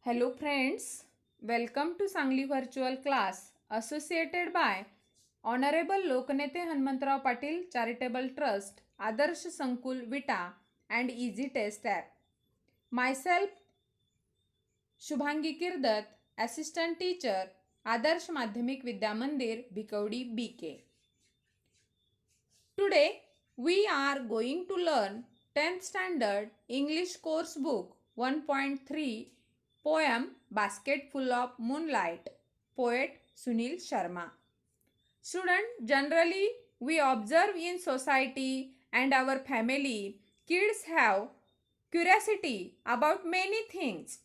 Hello friends, welcome to Sangli Virtual Class associated by Honorable Loknete Hanmantrao Patil Charitable Trust, Adarsh Sankul Vita and Easy Test App. Myself Shubhangi Kirdat, Assistant Teacher, Adarsh Madhyamik Vidya Mandir, Bhikawdi BK. Today we are going to learn 10th Standard English Course Book 1.3 Poem Basket Full of Moonlight, poet Sunil Sharma. Student, generally we observe in society and our family, kids have curiosity about many things.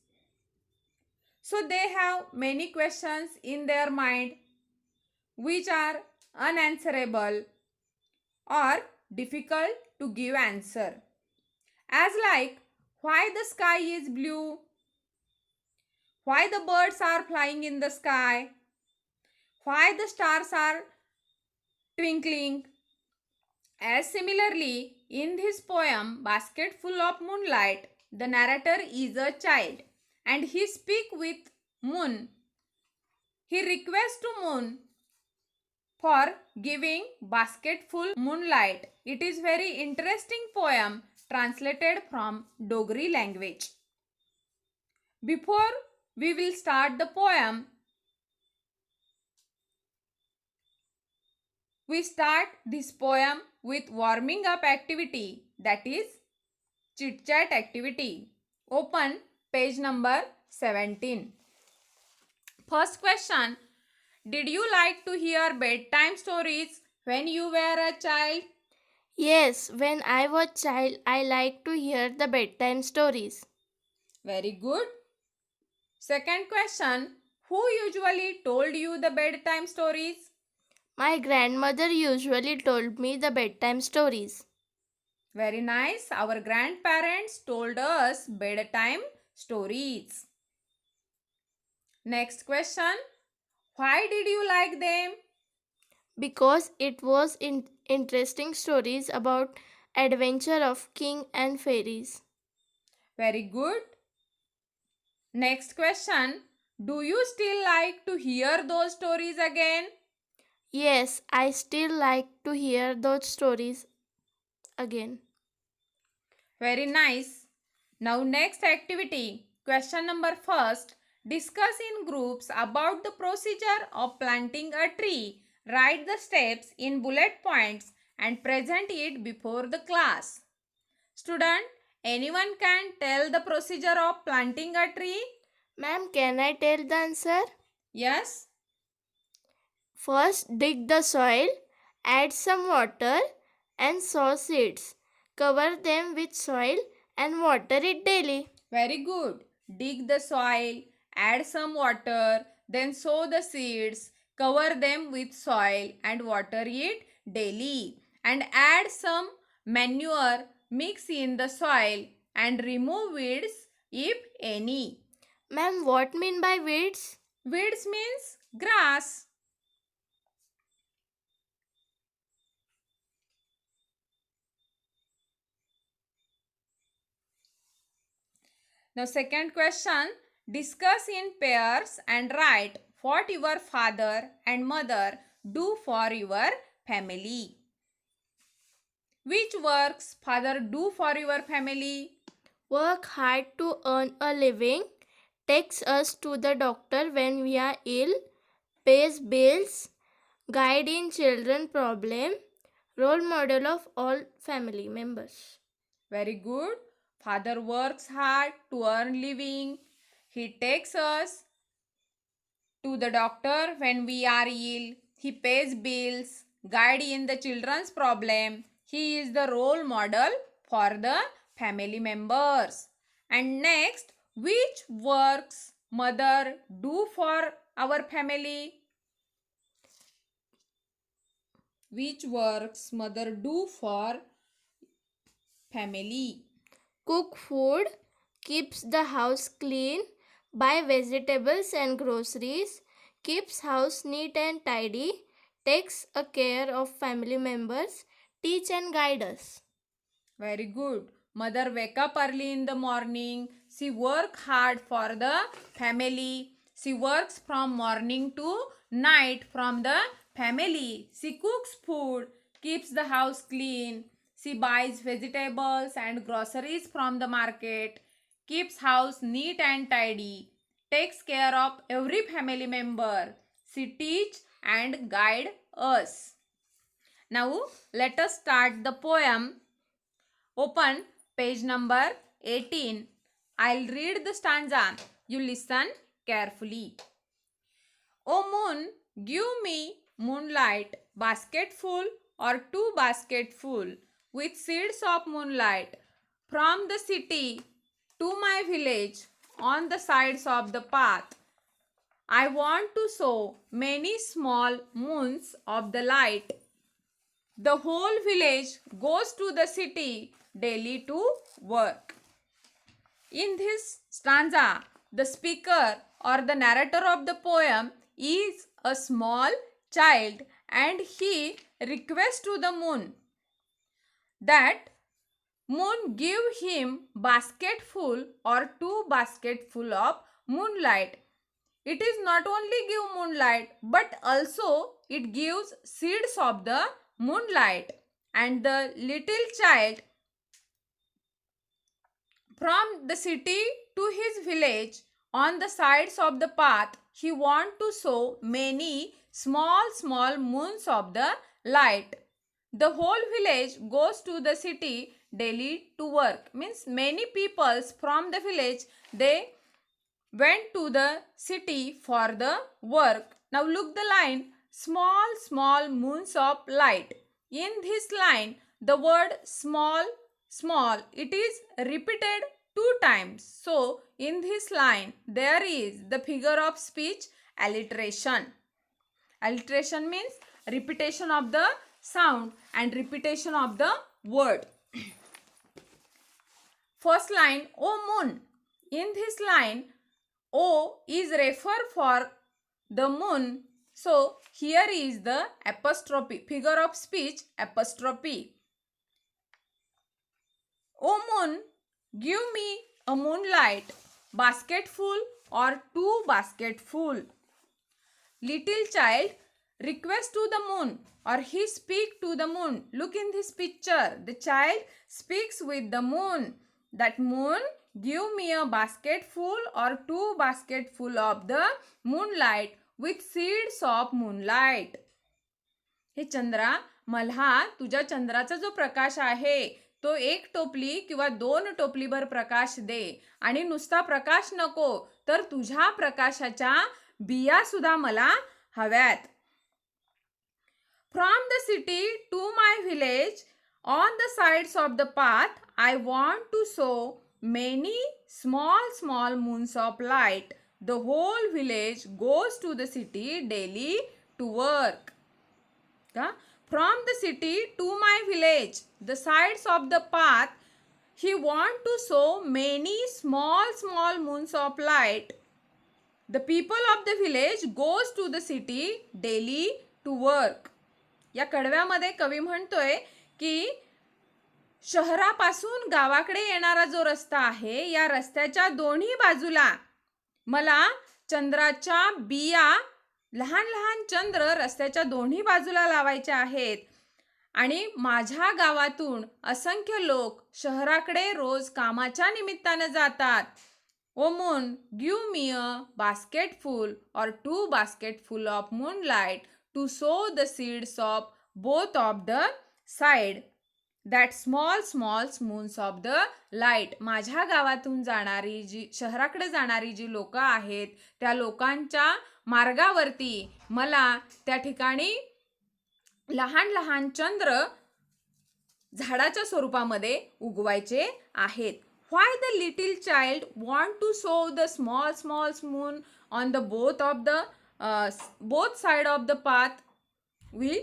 So they have many questions in their mind which are unanswerable or difficult to give answer. As like why the sky is blue, why the birds are flying in the sky, why the stars are twinkling. As similarly, in this poem, Basket Full of Moonlight, the narrator is a child and he speaks with moon. He requests to moon for giving basketful moonlight. It is very interesting poem translated from Dogri language. Before we will start the poem, we start this poem with warming up activity, that is chit chat activity. Open page number 17. First question: did you like to hear bedtime stories when you were a child? Yes, when I was child, I liked to hear the bedtime stories. Very good. Second question: who usually told you the bedtime stories? My grandmother usually told me the bedtime stories. Very nice. Our grandparents told us bedtime stories. Next question: why did you like them? Because it was interesting stories about adventure of king and fairies. Very good. Next question: do you still like to hear those stories again? Yes, I still like to hear those stories again. Very nice. Now next activity. Question number first. Discuss in groups about the procedure of planting a tree. Write the steps in bullet points and present it before the class. Student, anyone can tell the procedure of planting a tree? Ma'am, can I tell the answer? Yes. First, dig the soil, add some water, and sow seeds. Cover them with soil and water it daily. Very good. Dig the soil, add some water, then sow the seeds, cover them with soil and water it daily. And add some manure, mix in the soil and remove weeds if any. Ma'am, what mean by weeds? Weeds means grass. Now second question, discuss in pairs and write what your father and mother do for your family. Which works father do for your family? Work hard to earn a living, takes us to the doctor when we are ill, pays bills, guide in children problem, role model of all family members. Very good. Father works hard to earn living. He takes us to the doctor when we are ill. He pays bills, guide in the children's problem. He is the role model for the family members. And next, which works mother do for our family? Which works mother do for family? Cook food, keeps the house clean, buy vegetables and groceries, keeps house neat and tidy, takes a care of family members, teach and guide us. Very good. Mother wake up early in the morning, She works hard for the family. She works from morning to night from the family. She cooks food, keeps the house clean. She buys vegetables and groceries from the market, keeps house neat and tidy, takes care of every family member. She teach and guide us. Now let us start the poem. Open page number 18. I'll read the stanza. You listen carefully. O moon, give me moonlight, basketful or two basketful, with seeds of moonlight, from the city to my village on the sides of the path. I want to sow many small moons of the light. The whole village goes to the city daily to work. In this stanza, the speaker or the narrator of the poem is a small child and he requests to the moon that moon give him basketful or two basketful of moonlight. It is not only give moonlight but also it gives seeds of the moonlight, and the little child from the city to his village on the sides of the path, he want to sow many small moons of the light. The whole village goes to the city daily to work. Means many peoples from the village, they went to the city for the work. Now look the line, small moons of light. In this line, the word small, it is repeated 2 times. So in this line, there is the figure of speech alliteration. Alliteration means repetition of the sound and repetition of the word. First line, O moon. In this line, O is refer for the moon. So here is the apostrophe, figure of speech apostrophe. O moon, give me a moonlight, basketful or two basketful. Little child request to the moon or he speak to the moon. Look in this picture. The child speaks with the moon. That moon, give me a basketful or two basketful of the moonlight with seeds of moonlight. हे चंद्रा, मला तुझ्या चंद्राचा जो प्रकाश आहे तो एक टोपली किंवा 2 टोपलीभर प्रकाश दे. आणि नुसता प्रकाश नको तर तुझ्या प्रकाशाच्या बिया सुद्धा मला हव्यात. From the city to my village on the sides of the path, I want to sow many small moons of light. The whole village goes to the city daily to work. From the city to my village, the sides of the path, he want to sow many small moons of light. The people of the village goes to the city daily to work. या कडव्यामध्ये कवी म्हणतोय की शहरापासून गावाकडे येणारा जो रस्ता आहे या रस्त्याच्या दोन्ही बाजूला मला चंद्राच्या बिया, लहान चंद्र रस्त्याच्या दोन्ही बाजूला लावायचे आहेत. आणि माझ्या गावातून असंख्य लोक शहराकडे रोज कामाच्या निमित्ताने जातात. O moon, give me a basketful or 2 basketful of moonlight to sow the seeds of both of the side, that small moons of the light. माझ्या गावातून जाणारी जी शहराकडे जाणारी जी लोक आहेत त्या लोकांच्या मार्गावरती मला त्या ठिकाणी लहान चंद्र झाडाच्या स्वरूपामध्ये उगवायचे आहेत. Why the little child want to sow the small moon on the both side of the path? We'll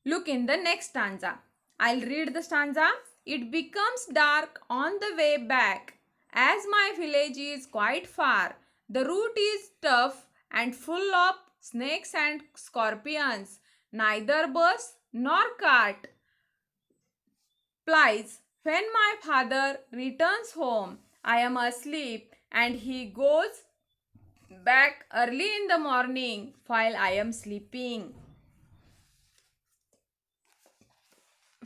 look in the next stanza. I'll read the stanza. It becomes dark on the way back, as my village is quite far. The route is tough and full of snakes and scorpions. Neither bus nor cart plies. When my father returns home, I am asleep, and he goes back early in the morning while I am sleeping.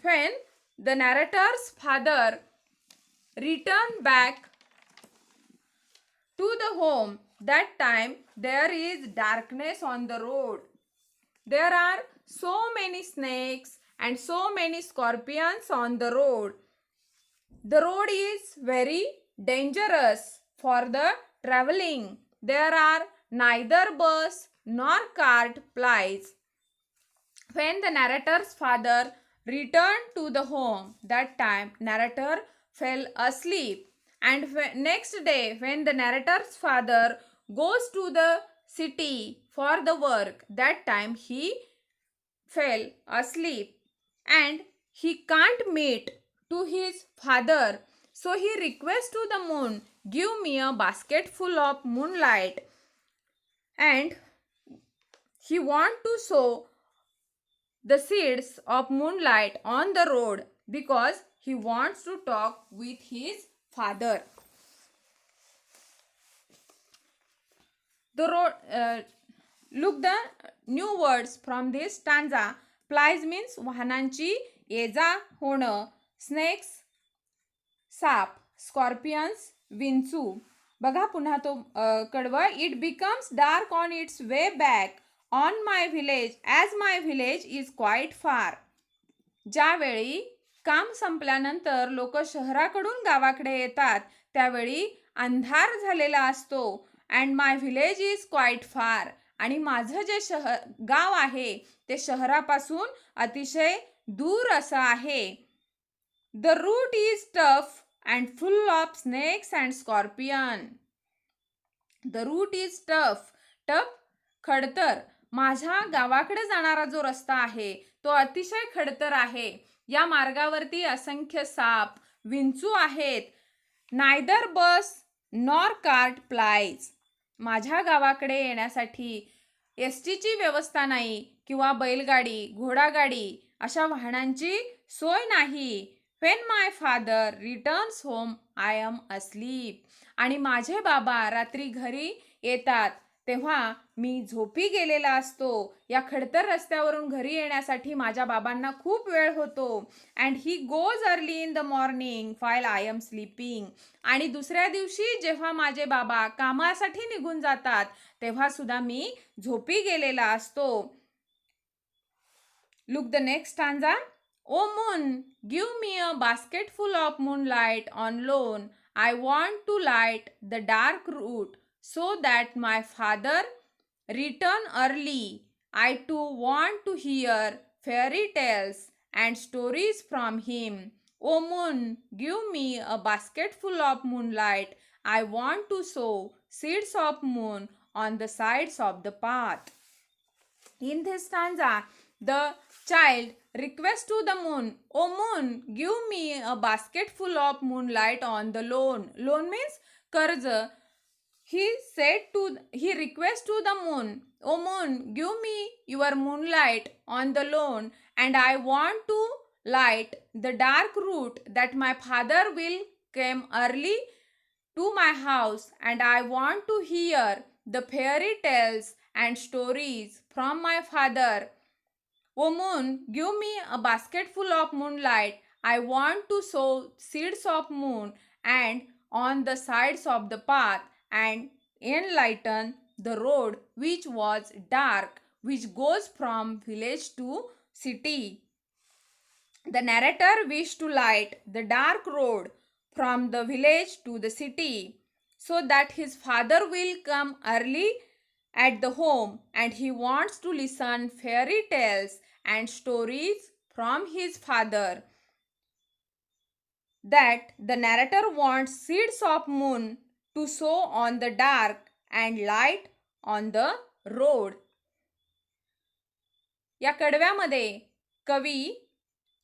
When the narrator's father returned back to the home, that time there is darkness on the road. There are so many snakes and so many scorpions on the road. The road is very dangerous for the traveling. There are neither bus nor cart plies. When the narrator's father returned to the home, that time narrator fell asleep. And next day, when the narrator's father goes to the city for the work, that time he fell asleep and he can't meet to his father. So he requests to the moon, give me a basket full of moonlight, and he want to sow the seeds of moonlight on the road because he wants to talk with his father. Look the new words from this stanza. Plies means वाहनांची ये जा होणं. Snacks shop. Scorpions विंचू. बघा पुन्हा तो कडवं. It becomes dark on its way back on my village as my village is quite far. ज्यावेळी काम संपल्यानंतर लोक शहराकडून गावाकडे येतात त्यावेळी अंधार झालेला असतो. And my village is quite far. आणि माझं जे गाव आहे ते शहरापासून अतिशय दूर असं आहे. The route is tough and full of snakes and scorpion. The route is tough. Tough खडतर. माझ्या गावाकडे जाणारा जो रस्ता आहे तो अतिशय खडतर आहे. या मार्गावरती असंख्य साप विंचू आहेत. नायदर बस नॉर कार्ट प्लाइज. माझ्या गावाकडे येण्यासाठी एस टीची व्यवस्था नाही किंवा बैलगाडी घोडागाडी अशा वाहनांची सोय नाही. When my father returns home, I am asleep. आणि माझे बाबा रात्री घरी येतात तेव्हा मी झोपी गेलेला असतो. या खडतर रस्त्यावरून घरी येण्यासाठी माझ्या बाबांना खूप वेळ होतो. And he goes early in the morning while I am sleeping. आणि दुसऱ्या दिवशी जेव्हा माझे बाबा कामासाठी निघून जातात तेव्हा सुद्धा मी झोपी गेलेला असतो. Look the next stanza. O moon, give me a basket full of moonlight on loan. I want to light the dark route so that my father return early. I too want to hear fairy tales and stories from him. O moon, give me a basket full of moonlight. I want to sow seeds of moon on the sides of the path. In this stanza, the child requests to the moon, O moon, give me a basket full of moonlight on the loan. Loan means कर्ज. He requests to the moon, O moon, give me your moonlight on the loan, and I want to light the dark route that my father will come early to my house, and I want to hear the fairy tales and stories from my father. O moon, give me a basket full of moonlight. I want to sow seeds of moon and on the sides of the path and enlighten the road which was dark, which goes from village to city. The narrator wished to light the dark road from the village to the city so that his father will come early at the home, and he wants to listen fairy tales and stories from his father. That the narrator wants seeds of moon to sow on the dark and light on the road. या कडव्यामध्ये कवी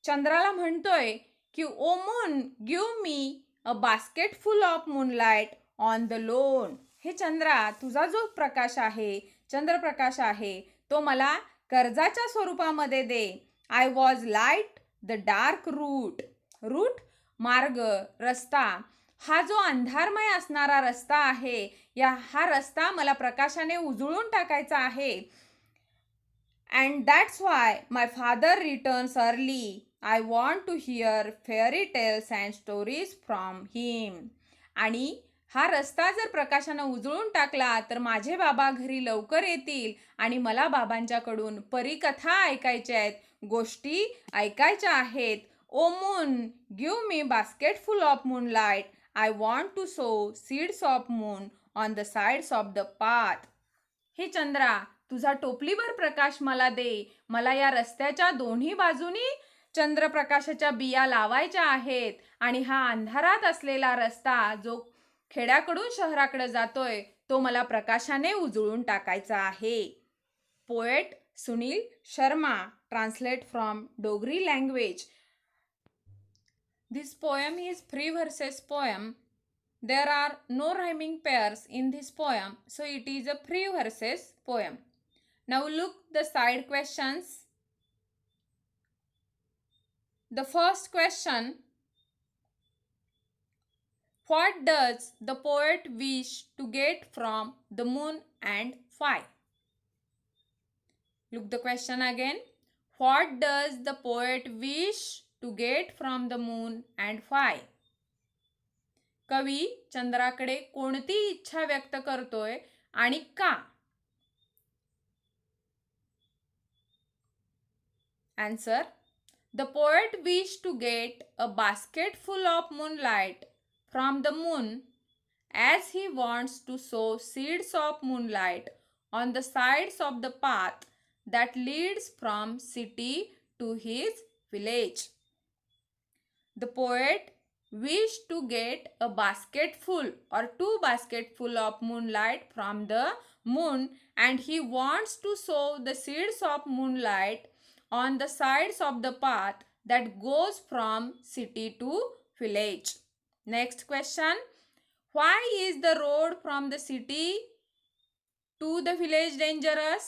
चंद्राला म्हणतोय की O moon give me a basket full of moonlight on the loan. हे चंद्रा, तुझा जो प्रकाश आहे, चंद्रप्रकाश आहे, तो मला कर्जाच्या स्वरूपामध्ये दे. I was light the dark route. Route मार्ग, रस्ता. हा जो अंधारमय असणारा रस्ता आहे, हा रस्ता मला प्रकाशाने उजळून टाकायचा आहे. And that's why my father returns early. I want to hear fairy tales and stories from him. आणि हा रस्ता जर प्रकाशानं उजळून टाकला तर माझे बाबा घरी लवकर येतील आणि मला बाबांच्याकडून परीकथा ऐकायच्या आहेत, गोष्टी ऐकायच्या आहेत. O moon, give me basket full of moonlight. I want to sow seeds of moon on the sides of the path. हे चंद्रा, तुझा टोपलीवर प्रकाश मला दे. मला या रस्त्याच्या दोन्ही बाजूनी चंद्रप्रकाशाच्या बिया लावायच्या आहेत आणि हा अंधारात असलेला रस्ता जो खेड्याकडून शहराकडे जातोय तो मला प्रकाशाने उजळून टाकायचा आहे. Poet Sunil Sharma, translate from Dogri language. This poem is free verses poem. There are no rhyming pairs in this poem, so it is a free verses poem. Now look the side questions. The first question: what does the poet wish to get from the moon and why? Look the question again. What does the poet wish to get from the moon and why? कवी चंद्राकडे कोणती इच्छा व्यक्त करतोय आणि का? Answer: the poet wished to get a basket full of moonlight from the moon as he wants to sow seeds of moonlight on the sides of the path that leads from city to his village. The poet wished to get a basketful or 2 basketful of moonlight from the moon, and he wants to sow the seeds of moonlight on the sides of the path that goes from city to village. Next question: why is the road from the city to the village dangerous?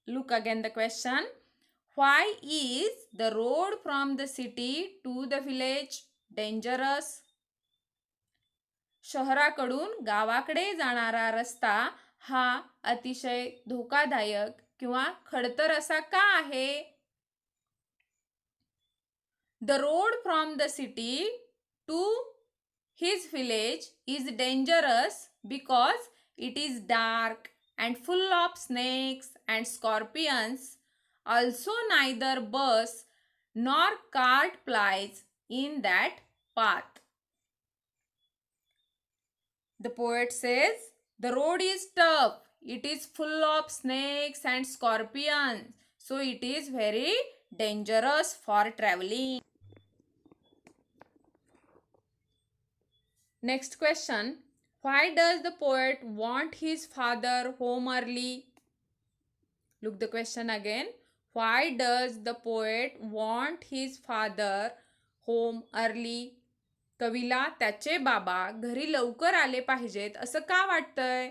Look again the question. Why is the road from the city to the village dangerous? शहराकडून गावाकडे जाणारा रस्ता हा अतिशय धोकादायक किंवा खडतर असा का आहे? The road from the city to his village is dangerous because it is dark and full of snakes and scorpions. Also, neither bus nor cart plies in that path. The poet says the road is tough. It is full of snakes and scorpions. So it is very dangerous for traveling. Next question. Why does the poet want his father home early? Look the question again. Why does the poet want his father home early? कवीला त्याचे बाबा घरी लवकर आले पाहिजेत असं का वाटतंय?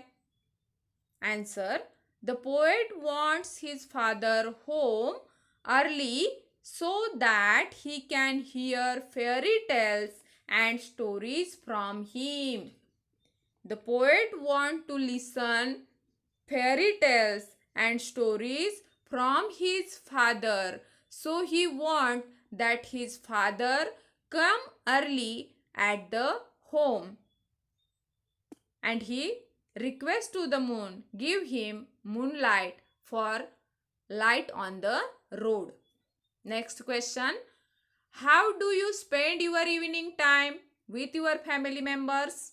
Answer: the poet wants his father home early so that he can hear fairy tales and stories from him. The poet wants to listen fairy tales and stories from his father, so he wants that his father come early at the home, and he requests to the moon give him moonlight for light on the road. Next question: how do you spend your evening time with your family members?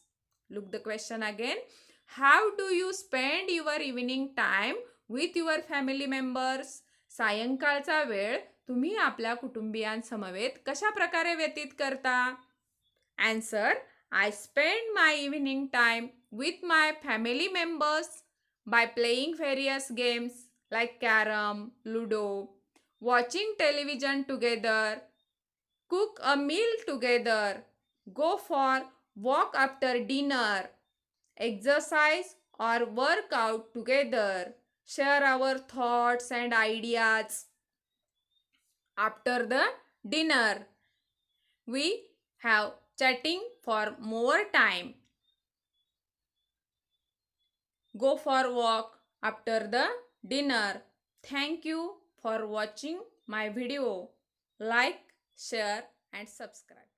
Look the question again. How do you spend your evening time with your family members? सायंकाळचा वेळ तुम्ही आपल्या कुटुंबियांसमवेत कशा प्रकारे व्यतीत करता? Answer: I spend my evening time with my family members by playing various games like carom, ludo, watching television together, cook a meal together, go for walk after dinner, exercise or work out together, share our thoughts and ideas. After the dinner, we have chatting for more time. Go for walk after the dinner. Thank you for watching my video. Like, share and subscribe.